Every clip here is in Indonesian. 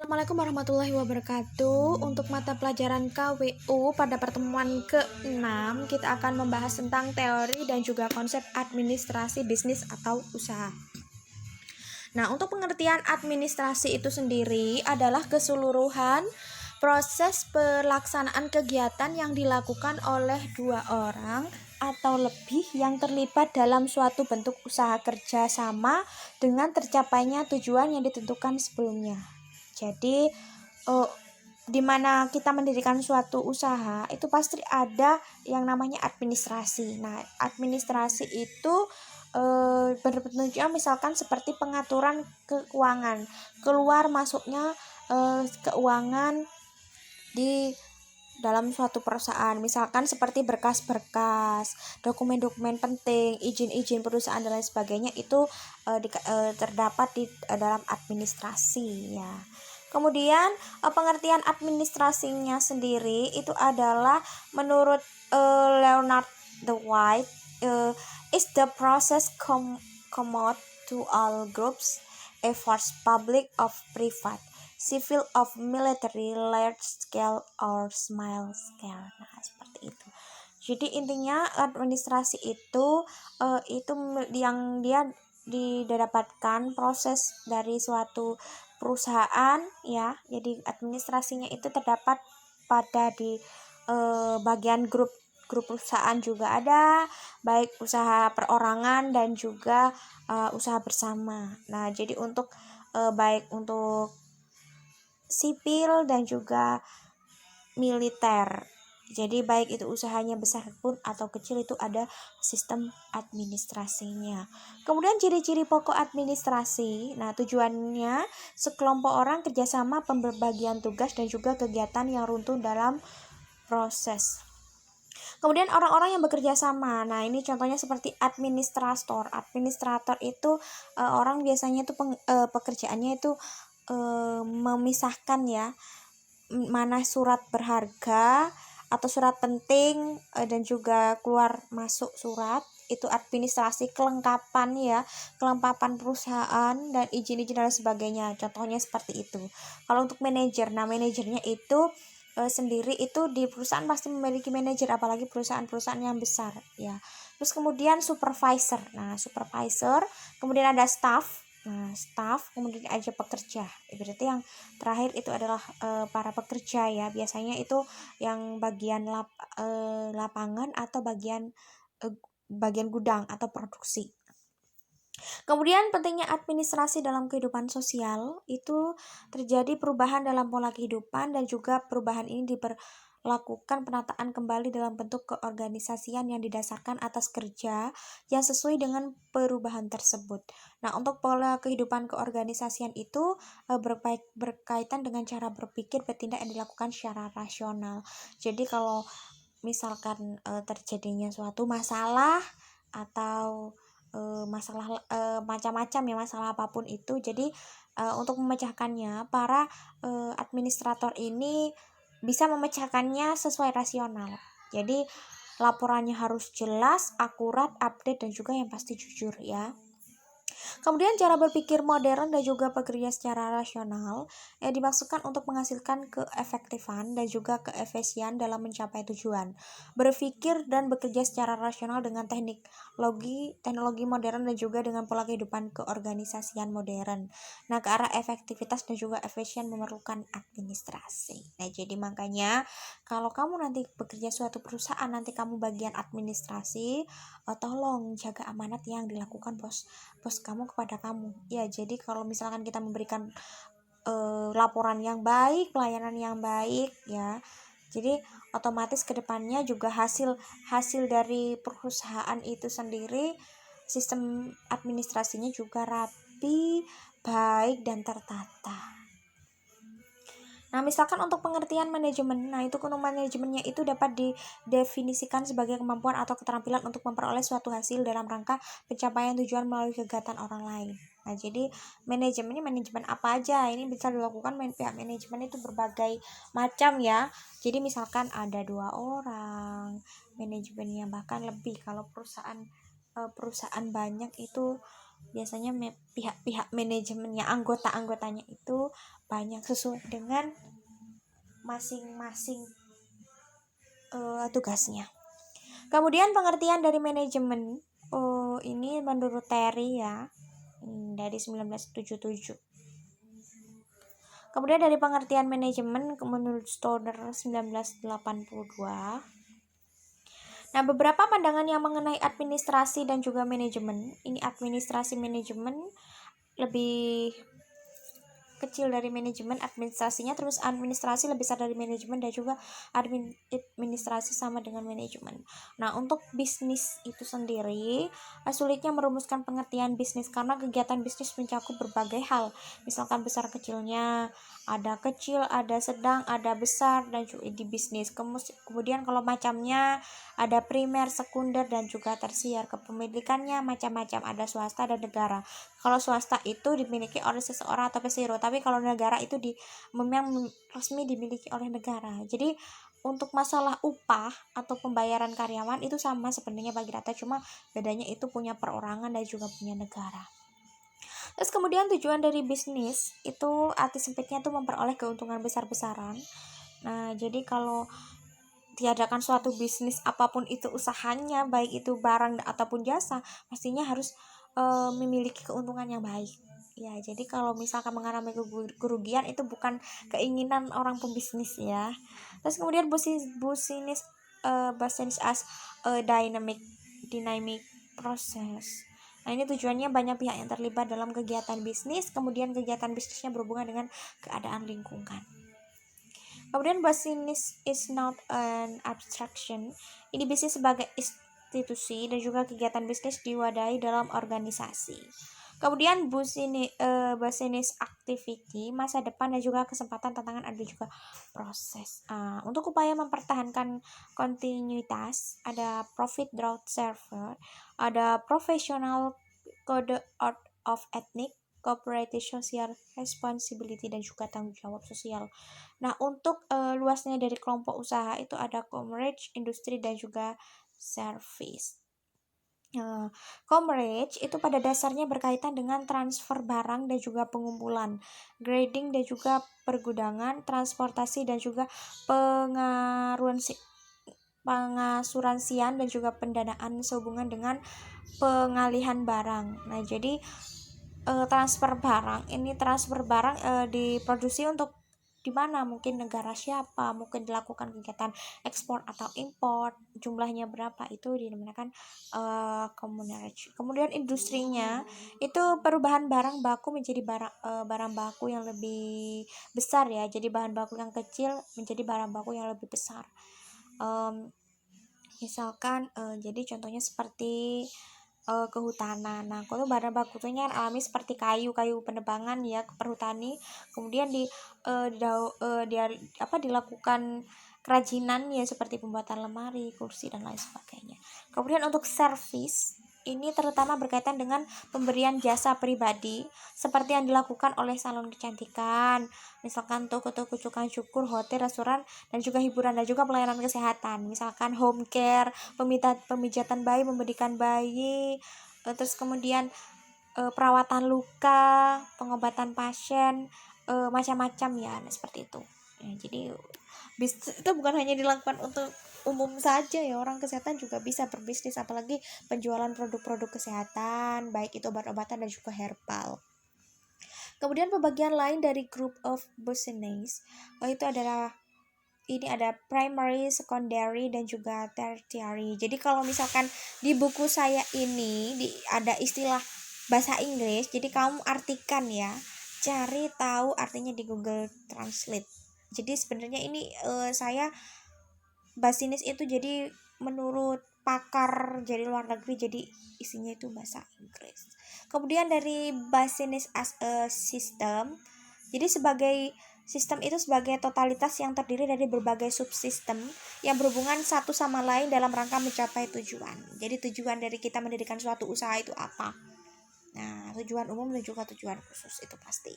Assalamualaikum warahmatullahi wabarakatuh. Untuk mata pelajaran KWU pada pertemuan ke-6 kita akan membahas tentang teori dan juga konsep administrasi bisnis atau usaha. Nah, untuk pengertian administrasi itu sendiri adalah keseluruhan proses pelaksanaan kegiatan yang dilakukan oleh dua orang atau lebih yang terlibat dalam suatu bentuk usaha kerja sama dengan tercapainya tujuan yang ditentukan sebelumnya. Jadi di mana kita mendirikan suatu usaha itu pasti ada yang namanya administrasi. Nah, administrasi itu berbentuknya misalkan seperti pengaturan keuangan, keluar masuknya keuangan di dalam suatu perusahaan, misalkan seperti berkas-berkas, dokumen-dokumen penting, izin-izin perusahaan dan lain sebagainya itu terdapat di dalam administrasi ya. Kemudian pengertian administrasinya sendiri itu adalah menurut Leonard the White is the process common to all groups, efforts public of private, civil of military, large scale or small scale. Nah, seperti itu. Jadi intinya administrasi itu yang dia didapatkan proses dari suatu perusahaan ya. Jadi administrasinya itu terdapat pada di bagian grup perusahaan juga ada, baik usaha perorangan dan juga usaha bersama. Nah, jadi untuk baik untuk sipil dan juga militer. Jadi baik itu usahanya besar pun atau kecil itu ada sistem administrasinya. Kemudian ciri-ciri pokok administrasi. Nah, tujuannya sekelompok orang kerjasama pembagian tugas dan juga kegiatan yang runtuh dalam proses. Kemudian orang-orang yang bekerja sama. Nah, ini contohnya seperti administrator. Administrator itu orang biasanya itu pekerjaannya itu memisahkan ya mana surat berharga atau surat penting dan juga keluar masuk surat. Itu administrasi kelengkapan ya, kelengkapan perusahaan dan izin-izin dan sebagainya. Contohnya seperti itu. Kalau untuk manajer, nah manajernya itu sendiri itu di perusahaan pasti memiliki manajer, apalagi perusahaan-perusahaan yang besar ya. Terus kemudian supervisor. Nah, supervisor, kemudian ada staff. Nah, staff, kemudian aja pekerja. Berarti yang terakhir itu adalah para pekerja ya. Biasanya itu yang bagian lapangan atau bagian gudang atau produksi. Kemudian pentingnya administrasi dalam kehidupan sosial itu terjadi perubahan dalam pola kehidupan dan juga perubahan ini diperlakukan penataan kembali dalam bentuk keorganisasian yang didasarkan atas kerja yang sesuai dengan perubahan tersebut. Nah, untuk pola kehidupan keorganisasian itu berkaitan dengan cara berpikir bertindak yang dilakukan secara rasional. Jadi kalau misalkan terjadinya suatu masalah atau masalah macam-macam ya, masalah apapun itu, jadi untuk memecahkannya para administrator ini bisa memecahkannya sesuai rasional. Jadi laporannya harus jelas, akurat, update dan juga yang pasti jujur ya. Kemudian cara berpikir modern dan juga bekerja secara rasional dimaksudkan untuk menghasilkan keefektifan dan juga keefisien dalam mencapai tujuan. Berpikir dan bekerja secara rasional dengan teknologi modern dan juga dengan pola kehidupan keorganisasian modern. Nah, ke arah efektivitas dan juga efisien memerlukan administrasi. Nah, jadi makanya kalau kamu nanti bekerja suatu perusahaan, nanti kamu bagian administrasi, tolong jaga amanat yang dilakukan bos kamu kepada kamu ya. Jadi kalau misalkan kita memberikan laporan yang baik, pelayanan yang baik ya, jadi otomatis kedepannya juga hasil dari perusahaan itu sendiri sistem administrasinya juga rapi, baik dan tertata. Nah, misalkan untuk pengertian manajemen, nah itu kuno manajemennya itu dapat didefinisikan sebagai kemampuan atau keterampilan untuk memperoleh suatu hasil dalam rangka pencapaian tujuan melalui kegiatan orang lain. Nah, jadi manajemen ini manajemen apa aja? Ini bisa dilakukan pihak manajemen itu berbagai macam ya. Jadi misalkan ada 2 orang manajemennya, bahkan lebih kalau perusahaan banyak itu biasanya pihak-pihak manajemennya, anggota-anggotanya itu banyak sesuai dengan masing-masing tugasnya. Kemudian pengertian dari manajemen ini menurut Terry ya, dari 1977. Kemudian dari pengertian manajemen menurut Stoner 1982. Nah, beberapa pandangan yang mengenai administrasi dan juga manajemen. Ini administrasi manajemen lebih kecil dari manajemen, administrasinya, terus administrasi lebih besar dari manajemen, dan juga administrasi sama dengan manajemen. Nah, untuk bisnis itu sendiri sulitnya merumuskan pengertian bisnis karena kegiatan bisnis mencakup berbagai hal, misalkan besar kecilnya, ada kecil, ada sedang, ada besar, dan juga di bisnis. Kemudian kalau macamnya ada primer, sekunder, dan juga tersier. Kepemilikannya macam-macam, ada swasta dan negara. Kalau swasta itu dimiliki oleh seseorang atau pesiro, tapi kalau negara itu memang resmi dimiliki oleh negara. Jadi untuk masalah upah atau pembayaran karyawan itu sama sebenarnya bagi rata, cuma bedanya itu punya perorangan dan juga punya negara. Terus kemudian tujuan dari bisnis itu arti sempitnya itu memperoleh keuntungan besar-besaran. Nah, jadi kalau diadakan suatu bisnis apapun itu usahanya, baik itu barang ataupun jasa, pastinya harus memiliki keuntungan yang baik. Ya, jadi kalau misalkan mengalami kerugian itu bukan keinginan orang pembisnis ya. Terus kemudian business as dynamic process. Nah, ini tujuannya banyak pihak yang terlibat dalam kegiatan bisnis, kemudian kegiatan bisnisnya berhubungan dengan keadaan lingkungan. Kemudian business is not an abstraction. Ini bisnis sebagai institusi dan juga kegiatan bisnis diwadahi dalam organisasi. Kemudian business activity, masa depan dan juga kesempatan, tantangan, ada juga proses. Untuk upaya mempertahankan kontinuitas, ada profit drought server, ada professional code of ethnic, cooperative social responsibility, dan juga tanggung jawab sosial. Nah, untuk luasnya dari kelompok usaha itu ada coverage, industri, dan juga service. Coverage itu pada dasarnya berkaitan dengan transfer barang dan juga pengumpulan, grading dan juga pergudangan, transportasi, dan juga pengasuransian dan juga pendanaan sehubungan dengan pengalihan barang. Nah, jadi transfer barang diproduksi untuk di mana, mungkin negara siapa, mungkin dilakukan kegiatan ekspor atau impor, jumlahnya berapa, itu dinamakan coverage. Kemudian industrinya itu perubahan barang baku menjadi barang baku yang lebih besar ya, jadi bahan baku yang kecil menjadi barang baku yang lebih besar. Misalkan jadi contohnya seperti kehutanan. Nah, kalau bahan bakunya alami seperti kayu penebangan ya, perhutani, kemudian dilakukan kerajinan ya, seperti pembuatan lemari, kursi, dan lain sebagainya. Kemudian untuk service ini terutama berkaitan dengan pemberian jasa pribadi seperti yang dilakukan oleh salon kecantikan, misalkan toko-toko cukur, hotel, restoran, dan juga hiburan, dan juga pelayanan kesehatan, misalkan home care, pemijatan bayi, membedikan bayi, terus kemudian perawatan luka, pengobatan pasien, macam-macam ya, seperti itu. Ya, jadi bisnis itu bukan hanya dilakukan untuk umum saja ya, orang kesehatan juga bisa berbisnis, apalagi penjualan produk-produk kesehatan, baik itu obat-obatan dan juga herbal. Kemudian pembagian lain dari group of business itu adalah ini ada primary, secondary, dan juga tertiary. Jadi kalau misalkan di buku saya ini ada istilah bahasa Inggris, jadi kamu artikan ya, cari tahu artinya di Google Translate. Jadi sebenarnya ini saya business itu jadi menurut pakar jadi luar negeri, jadi isinya itu bahasa Inggris. Kemudian dari business as a system, jadi sebagai sistem itu sebagai totalitas yang terdiri dari berbagai subsistem yang berhubungan satu sama lain dalam rangka mencapai tujuan. Jadi tujuan dari kita mendirikan suatu usaha itu apa? Nah, tujuan umum dan juga tujuan khusus itu pasti.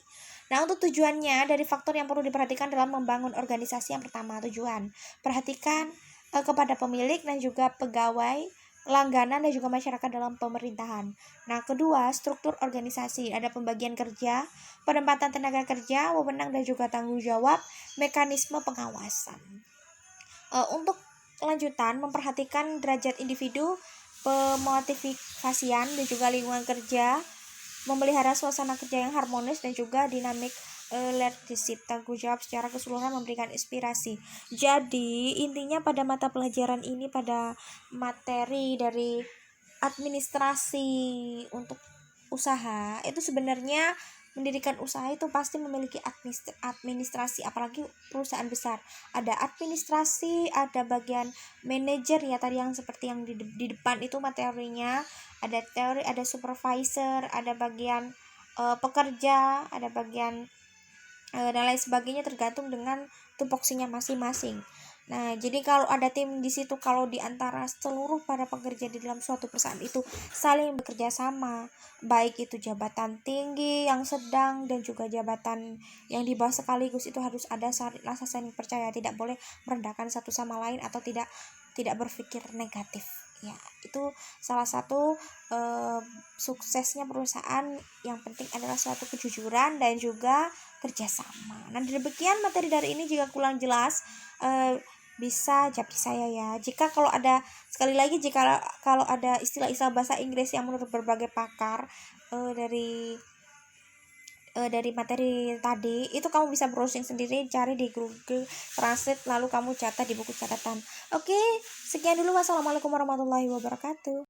Nah, untuk tujuannya dari faktor yang perlu diperhatikan dalam membangun organisasi, yang pertama tujuan. Perhatikan kepada pemilik dan juga pegawai, langganan dan juga masyarakat dalam pemerintahan. Nah, kedua, struktur organisasi. Ada pembagian kerja, penempatan tenaga kerja, wewenang dan juga tanggung jawab, mekanisme pengawasan. Untuk lanjutan, memperhatikan derajat individu, pemotivasian dan juga lingkungan kerja, memelihara suasana kerja yang harmonis dan juga dinamik leadership, tanggung jawab secara keseluruhan, memberikan inspirasi. Jadi intinya pada mata pelajaran ini, pada materi dari administrasi untuk usaha, itu sebenarnya mendirikan usaha itu pasti memiliki administrasi, apalagi perusahaan besar. Ada administrasi, ada bagian manajer ya, tadi yang seperti yang di depan itu materinya, ada teori, ada supervisor, ada bagian pekerja, ada bagian dan lain sebagainya, tergantung dengan tupoksinya masing-masing. Nah, jadi kalau ada tim di situ, kalau di antara seluruh para pekerja di dalam suatu perusahaan itu saling bekerja sama, baik itu jabatan tinggi, yang sedang, dan juga jabatan yang di bawah sekaligus, itu harus ada rasa saling percaya, tidak boleh merendahkan satu sama lain atau tidak berpikir negatif. Ya, itu salah satu suksesnya perusahaan. Yang penting adalah suatu kejujuran dan juga kerjasama. Nah, demikian materi dari ini. Jika kurang jelas, bisa japri saya ya. Jika kalau ada, sekali lagi, jika kalau ada istilah-istilah bahasa Inggris yang menurut berbagai pakar dari materi tadi, itu kamu bisa browsing sendiri, cari di Google Translate, lalu kamu catat di buku catatan. Oke, sekian dulu. Wassalamualaikum warahmatullahi wabarakatuh.